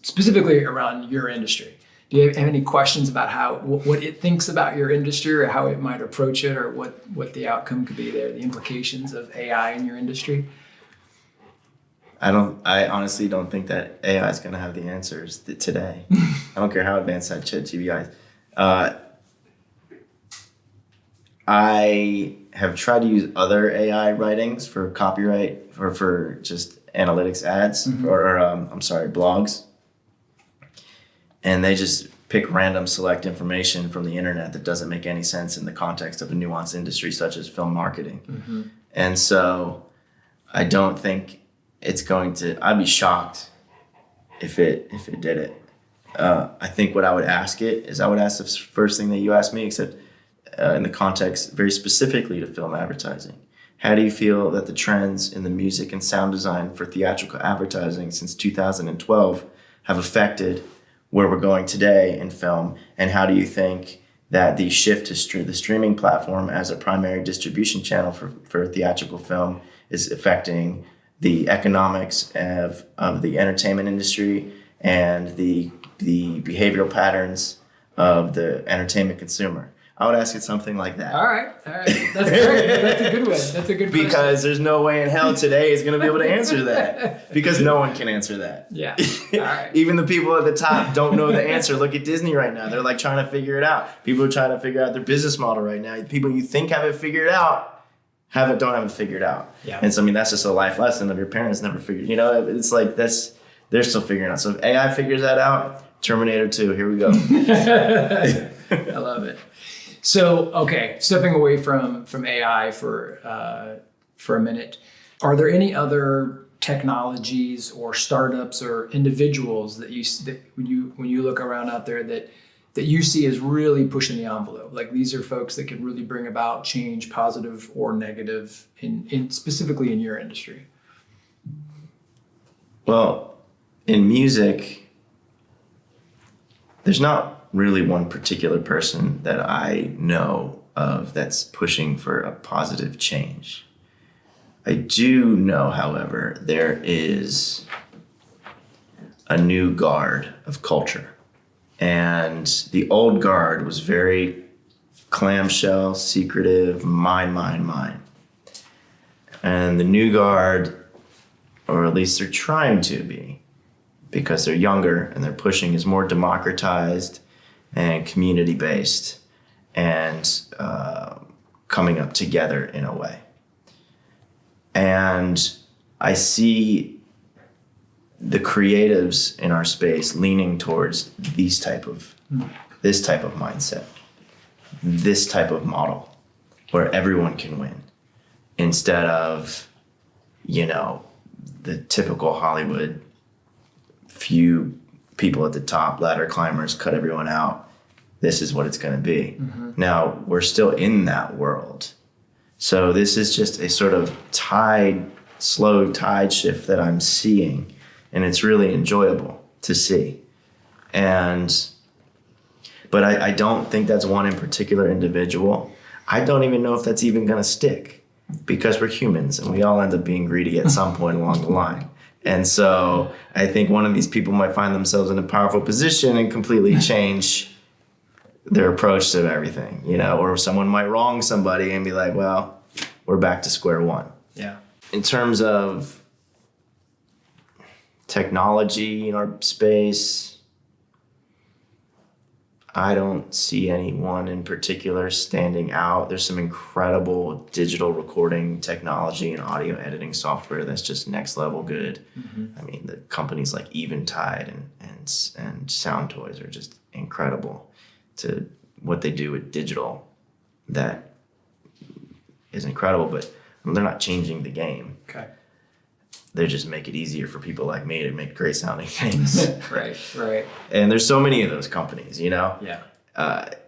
specifically around your industry? Do you have any questions about what it thinks about your industry or how it might approach it, or what the outcome could be there, the implications of AI in your industry? I honestly don't think that AI is going to have the answers today. I don't care how advanced that ChatGPT is. I have tried to use other AI writings for copyright or for just analytics ads blogs. And they just pick random select information from the internet that doesn't make any sense in the context of a nuanced industry such as film marketing. Mm-hmm. And so I don't think it's going to, I'd be shocked if it did it. I think what I would ask it is I would ask the first thing that you asked me, except in the context very specifically to film advertising. How do you feel that the trends in the music and sound design for theatrical advertising since 2012 have affected where we're going today in film? And how do you think that the shift to the streaming platform as a primary distribution channel for theatrical film is affecting the economics of the entertainment industry and the behavioral patterns of the entertainment consumer? I would ask it something like that. All right. That's great. That's a good one. That's a good question. Because there's no way in hell today is going to be able to answer that. Because no one can answer that. Yeah. All right. Even the people at the top don't know the answer. Look at Disney right now. They're like trying to figure it out. People are trying to figure out their business model right now. People you think have it figured out don't have it figured out. Yeah. And so, I mean, that's just a life lesson of your parents never figured. It's like they're still figuring out. So if AI figures that out, Terminator 2, here we go. I love it. So, okay, stepping away from AI for a minute, are there any other technologies or startups or individuals that when you look around out there that you see as really pushing the envelope? Like these are folks that can really bring about change, positive or negative, in specifically in your industry. Well, in music, there's not really one particular person that I know of that's pushing for a positive change. I do know, however, there is a new guard of culture. And the old guard was very clamshell, secretive, mine. And the new guard, or at least they're trying to be, because they're younger and they're pushing, is more democratized and community-based and coming up together in a way. And I see the creatives in our space leaning towards this type of mindset, this type of model where everyone can win, instead of, the typical Hollywood few people at the top, ladder climbers, cut everyone out. This is what it's going to be. Mm-hmm. Now, we're still in that world. So this is just a sort of slow tide shift that I'm seeing, and it's really enjoyable to see. But I don't think that's one in particular individual. I don't even know if that's even going to stick, because we're humans and we all end up being greedy at some point along the line. And so I think one of these people might find themselves in a powerful position and completely change their approach to everything, or someone might wrong somebody and be like, well, we're back to square one. Yeah. In terms of technology in our space, I don't see anyone in particular standing out. There's some incredible digital recording technology and audio editing software that's just next level good. Mm-hmm. I mean, the companies like Eventide and Sound Toys are just incredible to what they do with digital. That is incredible, but they're not changing the game. Okay. They just make it easier for people like me to make great sounding things. Right. And there's so many of those companies, Yeah.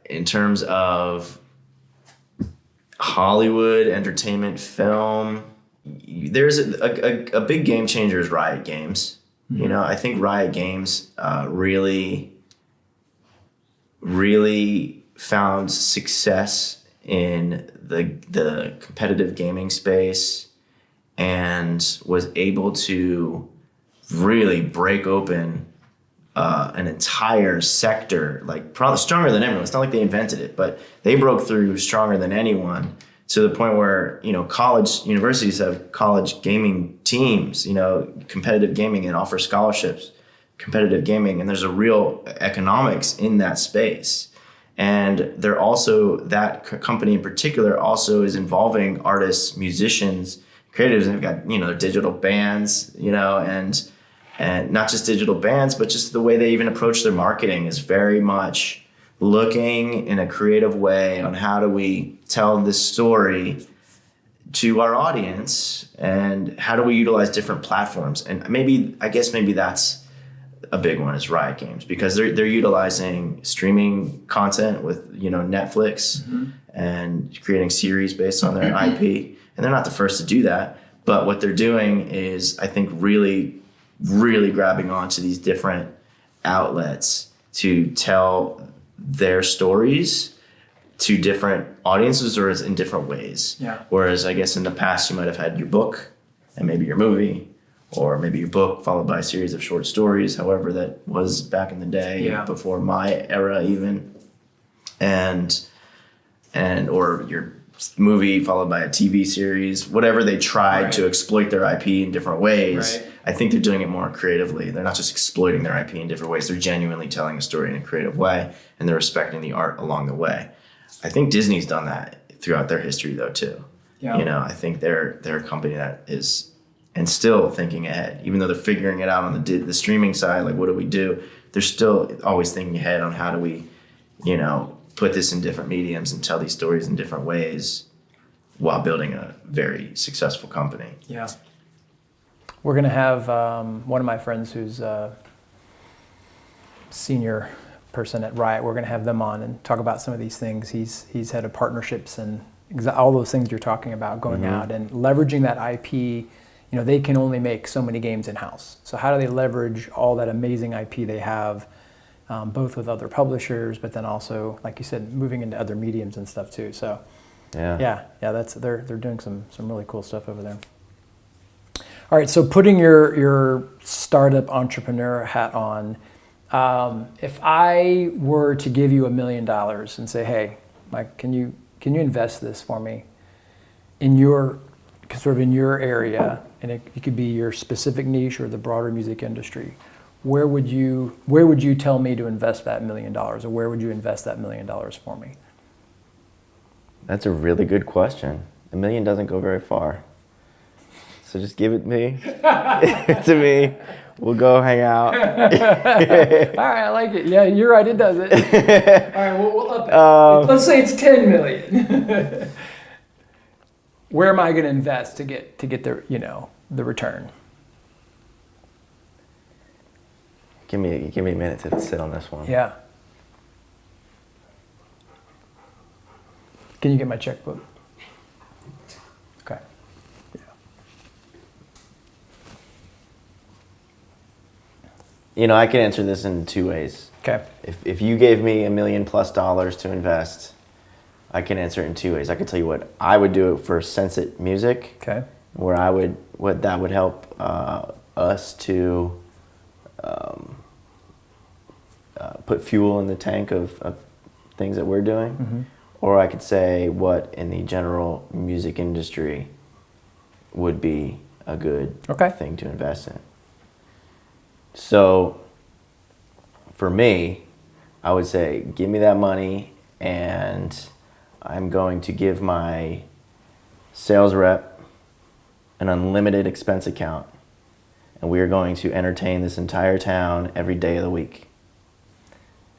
In terms of Hollywood, entertainment, film, there's a big game changer is Riot Games. Mm-hmm. I think Riot Games really found success in the competitive gaming space and was able to really break open an entire sector, like probably stronger than everyone. It's not like they invented it, but they broke through stronger than anyone, to the point where, universities have college gaming teams, competitive gaming, and offer scholarships, competitive gaming. And there's a real economics in that space. And they're also, that company in particular also is involving artists, musicians, creatives, and they've got, their digital bands, and not just digital bands, but just the way they even approach their marketing is very much looking in a creative way on how do we tell this story to our audience, and how do we utilize different platforms. And maybe that's a big one, is Riot Games, because they're utilizing streaming content with Netflix and creating series based on their IP. And they're not the first to do that, but what they're doing is, I think, really, really grabbing onto these different outlets to tell their stories to different audiences, or in different ways. Yeah. Whereas I guess in the past you might have had your book and maybe your movie, or maybe your book followed by a series of short stories, however that was back in the day, before my era even, and or your movie followed by a TV series, whatever they tried to exploit their IP in different ways. Right. I think they're doing it more creatively. They're not just exploiting their IP in different ways. They're genuinely telling a story in a creative way, and they're respecting the art along the way. I think Disney's done that throughout their history, though, too. Yeah. I think they're a company that is, and still thinking ahead, even though they're figuring it out on the streaming side. Like, what do we do? They're still always thinking ahead on how do we, put this in different mediums and tell these stories in different ways while building a very successful company. Yeah. We're going to have one of my friends who's a senior person at Riot. We're going to have them on and talk about some of these things. He's head of partnerships and all those things you're talking about, going out and leveraging that IP. They can only make so many games in-house. So how do they leverage all that amazing IP they have, both with other publishers, but then also, like you said, moving into other mediums and stuff too. So yeah, they're doing some really cool stuff over there. All right, so putting your startup entrepreneur hat on, if I were to give you $1 million and say, hey, Mike, can you invest this for me in your area, and it could be your specific niche or the broader music industry, where would you tell me to invest that $1 million, or where would you invest that $1 million for me? That's a really good question. $1 million doesn't go very far. So just give it to me. We'll go hang out. All right, I like it. Yeah, you're right, it does it. All right, we'll up it. Let's say it's $10 million. Where am I going to invest to get the return? Give me a minute to sit on this one. Yeah. Can you get my checkbook? Okay. Yeah. I can answer this in two ways. Okay. If you gave me $1 million+ to invest, I can answer it in two ways. I can tell you what I would do for Sense-It Music. Okay. What that would help us to put fuel in the tank of things that we're doing. Mm-hmm. Or I could say what in the general music industry would be a good thing to invest in. So for me, I would say give me that money, and I'm going to give my sales rep an unlimited expense account, and we are going to entertain this entire town every day of the week.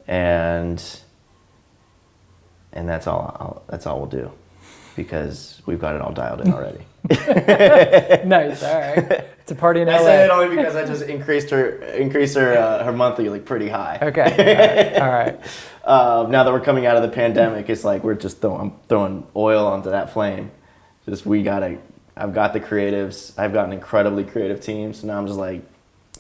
And that's all we'll do, because we've got it all dialed in already. Nice. All right. It's a party in LA. I said it only because I just increased her monthly pretty high. Okay. All right. Now that we're coming out of the pandemic, it's like we're just throwing oil onto that flame. I've got the creatives. I've got an incredibly creative team. So now I'm just like.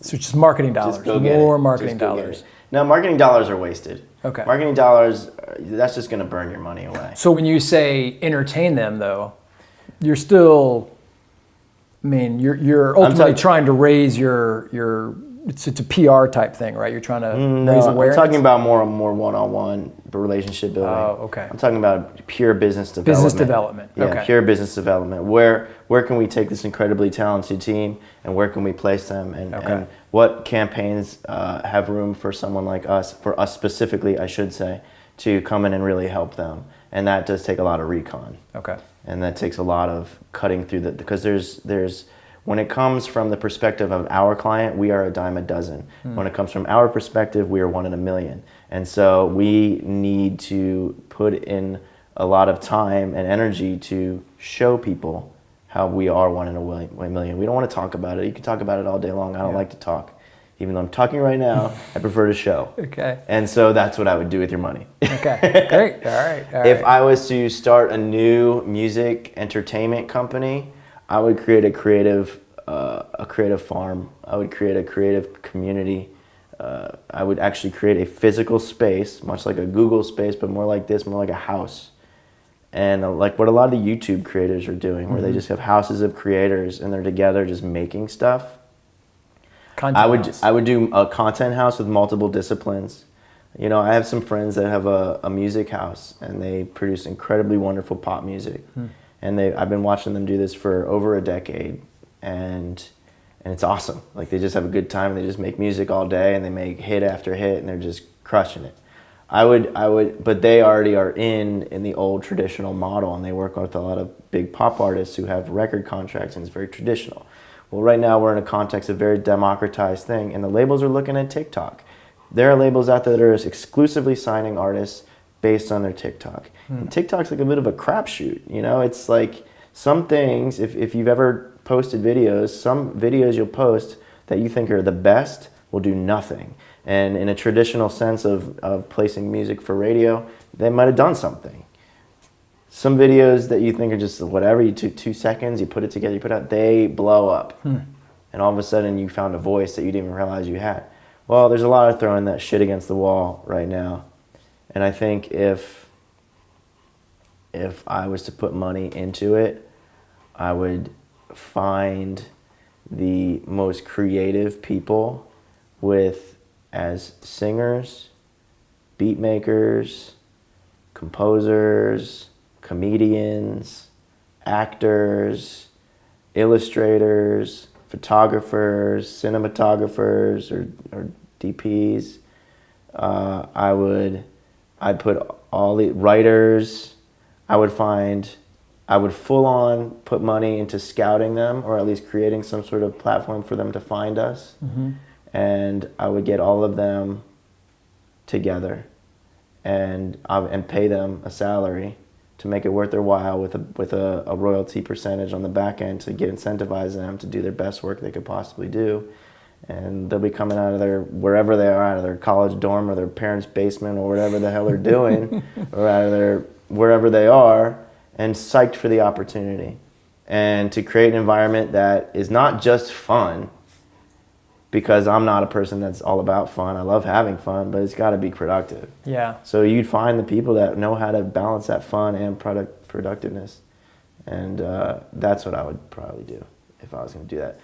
So just marketing dollars. More marketing dollars. No, marketing dollars are wasted. Okay. Marketing dollars, that's just going to burn your money away. So when you say entertain them, though, you're still, you're ultimately trying to raise your it's a PR type thing, right? You're trying to raise No, I'm awareness. talking about more one-on-one relationship building. Oh, okay. I'm talking about pure business development. Business development. Yeah, Okay. pure business development. Where can we take this incredibly talented team, and where can we place them, and what campaigns have room for someone like us, for us specifically, I should say, to come in and really help them. And that does take a lot of recon. Okay. And that takes a lot of cutting through because there's when it comes from the perspective of our client, we are a dime a dozen. When it comes from our perspective, we are one in a million. And so we need to put in a lot of time and energy to show people how we are one in a million. We don't want to talk about it. You can talk about it all day long. I don't like to talk. Even though I'm talking right now, I prefer to show. Okay. And so that's what I would do with your money. Okay. Great. All right. If I was to start a new music entertainment company, I would create a creative farm. I would create a creative community. I would actually create a physical space, much like a Google space, but more like this, more like a house. And like what a lot of the YouTube creators are doing, where they just have houses of creators and they're together just making stuff. I would do a content house with multiple disciplines. You know, I have some friends that have a music house, and they produce incredibly wonderful pop music. And I've been watching them do this for over a decade, and it's awesome. Like, they just have a good time, and they just make music all day, and they make hit after hit, and they're just crushing it. But they already are in the old traditional model, and they work with a lot of big pop artists who have record contracts, and it's very traditional. Well, right now we're in a context of very democratized thing, and the labels are looking at TikTok. There are labels out there that are exclusively signing artists based on their TikTok. And TikTok's like a bit of a crapshoot, you know? It's like some things, if you've ever posted videos, some videos you'll post that you think are the best will do nothing. And in a traditional sense of placing music for radio, they might have done something. Some videos that you think are just whatever, you took 2 seconds, you put it together, you put it out, they blow up. And all of a sudden you found a voice that you didn't even realize you had. Well, there's a lot of throwing that shit against the wall right now. And I think if I was to put money into it, I would find the most creative people as singers, beat makers, composers, comedians, actors, illustrators, photographers, cinematographers, or DPs. I'd put all the writers. I would full on put money into scouting them, or at least creating some sort of platform for them to find us. And I would get all of them together and pay them a salary to make it worth their while with a royalty percentage on the back end to incentivize them to do their best work they could possibly do. And they'll be coming out of wherever they are, out of their college dorm or their parents' basement or whatever the hell they're doing, or out of wherever they are, and psyched for the opportunity. And to create an environment that is not just fun, because I'm not a person that's all about fun. I love having fun, but it's got to be productive. Yeah. So you'd find the people that know how to balance that fun and productiveness. And that's what I would probably do if I was going to do that.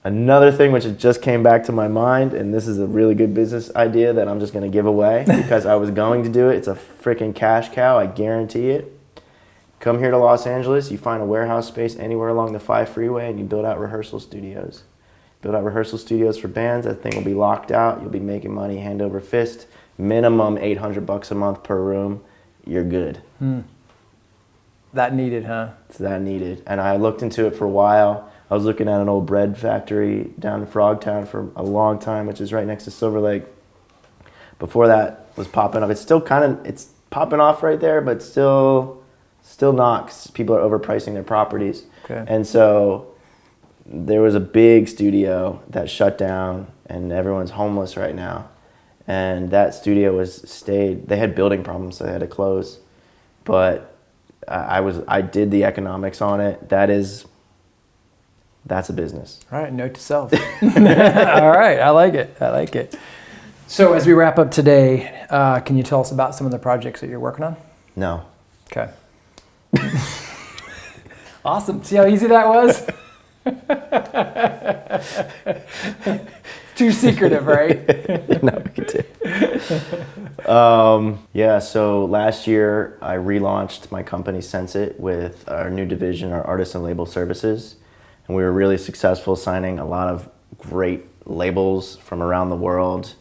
Another thing which just came back to my mind, and this is a really good business idea that I'm just going to give away because I was going to do it. It's a freaking cash cow, I guarantee it. Come here to Los Angeles, you find a warehouse space anywhere along the 5 freeway, and you build out rehearsal studios. Build out rehearsal studios for bands. That thing will be locked out. You'll be making money hand over fist. Minimum $800 a month per room. You're good. That needed, huh? It's that needed. And I looked into it for a while. I was looking at an old bread factory down in Frogtown for a long time, which is right next to Silver Lake. Before that was popping up. It's still it's popping off right there, but still not, 'cause people are overpricing their properties. Okay. And so there was a big studio that shut down, and everyone's homeless right now. And that studio they had building problems, so they had to close. But I did the economics on it. That's a business. All right, note to self. All right, I like it. So as we wrap up today, can you tell us about some of the projects that you're working on? No. Okay. Awesome. See how easy that was? Too secretive, right? No, we could do. Yeah, so last year I relaunched my company Sense It with our new division, our artist and label services. And we were really successful signing a lot of great labels from around the world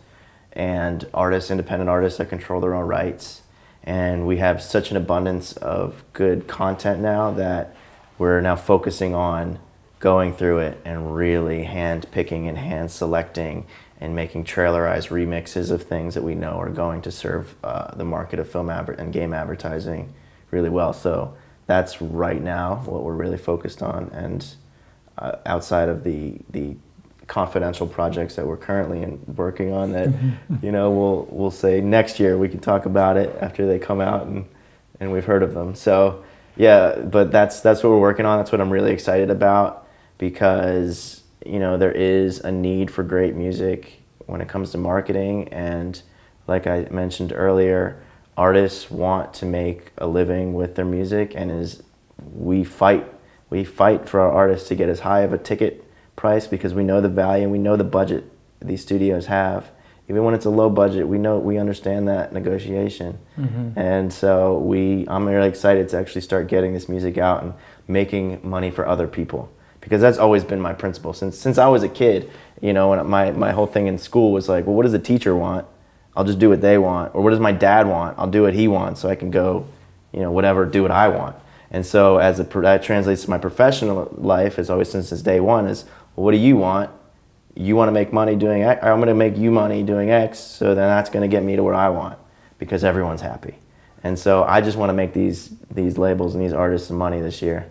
and artists, independent artists that control their own rights. And we have such an abundance of good content now that we're now focusing on going through it and really hand picking and hand selecting and making trailerized remixes of things that we know are going to serve the market of film and game advertising really well. So that's right now what we're really focused on. And outside of the confidential projects that we're currently working on that, you know, we'll say next year we can talk about it after they come out and we've heard of them. So yeah, but that's what we're working on. That's what I'm really excited about, because, you know, there is a need for great music when it comes to marketing. And like I mentioned earlier, artists want to make a living with their music, and we fight for our artists to get as high of a ticket price, because we know the value and we know the budget these studios have. Even when it's a low budget, we understand that negotiation. And so I'm really excited to actually start getting this music out and making money for other people, because that's always been my principle since I was a kid. You know, and my whole thing in school was like, well, what does the teacher want? I'll just do what they want. Or what does my dad want? I'll do what he wants, so I can go, you know, whatever, do what I want. And so that translates to my professional life, is always since day one is, well, what do you want? You want to make money doing X? I'm going to make you money doing X, so then that's going to get me to where I want, because everyone's happy. And so I just want to make these labels and these artists some money this year.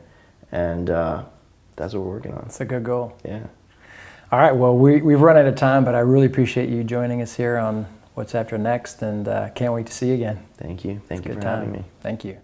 And that's what we're working on. That's a good goal. Yeah. All right, well, we've run out of time, but I really appreciate you joining us here on What's After Next, and can't wait to see you again. Thank you. Thank you Good for having me. Thank you.